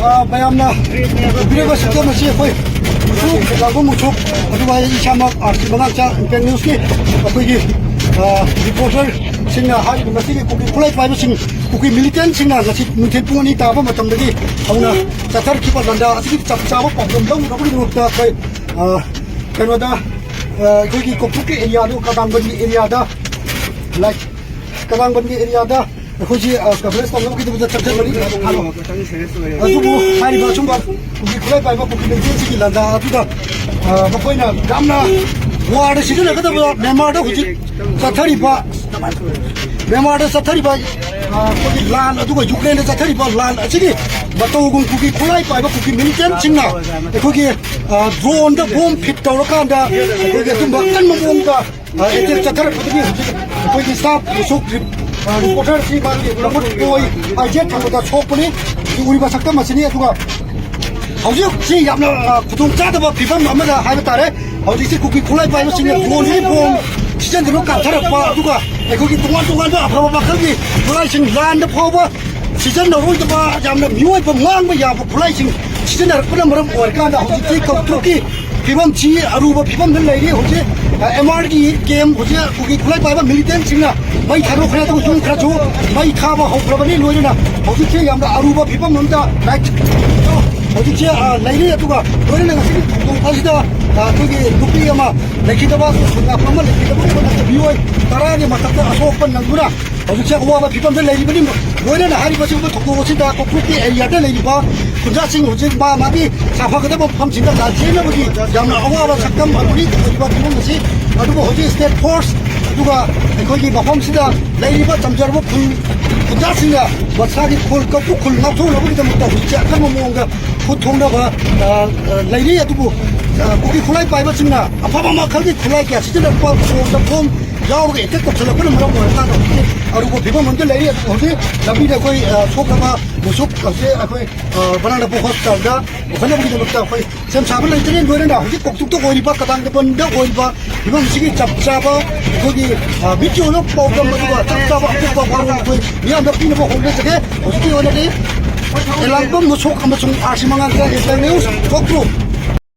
mayamna bireba sikta masi khoi musu lagu musu aduwa isama arti bangacha pen news ki akoi gi reporter singna hai masi ki kuki kulai pai sing kuki militant singna ngasi mungkin pungani ta ba matam dagi auna chatar ki pa ganda asi chap chawa problem dong raburi nokta kai kanoda koi gi kopuk area do kadang bagi area da like kadang bagi area da Kuji kafe stamp kita bisa terjadi lagi. Aduh, hari macam apa? Kuji kulai pai apa kuji bensin sih landa. Aduh dah, apa ini? Gamna, wah ada sih tu nak kata memang ada kuji sathari pa, memang ada sathari pa. Kuji lan, aduh kuji Ukraine ada sathari pa lan. Jadi, betul kuji kulai pai apa kuji militan Cina. Kuji drone dah bom fit tahu kan dah. Kuji tu bahkan memungka. Itu sathari pa tu kuji stop masuk. Reporter si bagi lapor koi ajet kita chopni uri basakta masini atuga hauji si yamna kutung cha da pibam amada haiba tare hauji si kuki kulai pai singa drone ni bom sijan dro ka thara pa atuga ekogi tungan da apra ba khagi kulai sing lan da phoba sijan no roi da ba yamna miwai ba ngang ba ya ba kulai sing sijan da pura maram or ka da hauji ti ka tuki pibam chi aruba pibam nan lai ri hauji MR की game मुझे cookie खुलाई पाएगा militant सिंगना मैं थारो खड़ा तो तुम खड़ा छो मैं खावा हो प्रबंधी लोगे ना मुझे चाहिए हम अरुबा फिपम नमता राइट मुझे चाहिए लाइने या तुगा लोगे ना किसी तुम फंसदा तुझे दुपी यमा लेकिन तो बात सुनना पड़ेगा लेकिन तो बात तो भी हुआ तारा ने मतलब तो अशोक पर नंगुना मुझे चाहिए हुआ फिपम से लाइने बनी लोगे ना हरी बच्चे को थोको सिंदा को कुकी एरिया से लाइने बा कुछ सिंह मुझे बा मागी साफा करते वो हम सिंदा लाचे में मुझे जब ना हुआ सकता मरुड़ी बात तुम मुझे अदुगो होजी स्टेट फोर्स अदुगा एकोगी मफमसिदा लेरिबा तमजरबो खुजासिंगा बसागी खुल कपु खुल नाथु लबुनि दमुता हुचे अकम मोंगा खुथोंदबा लेरि अदुगो कुकी खुलाई पाइबा सिंना अफाबा मखलगी खुलाई क्या सिजना पा फोम फोम यावगे एक कपसला पण मरम मोरता अरुगो बिबो मंदे लेरि होजी लबि दा कोई सोकमा मुसुक कसे अखोई बनाना पो हॉस्पिटल दा खने बुनि दमुता कोई सेम साबन लेतरे गोरेना होजी कोक्तुक तो ओरिबा कदांग बंदा ओरिबा 이건 시기 잡잡아 거기 밑으로 뽑던 거가 잡잡아 뽑아 바로 그 미안 몇 비는 뭐 혼내서게 어떻게 오늘이 엘랑범 무속 한번 좀 아시망한 게 일단 뉴스 거꾸로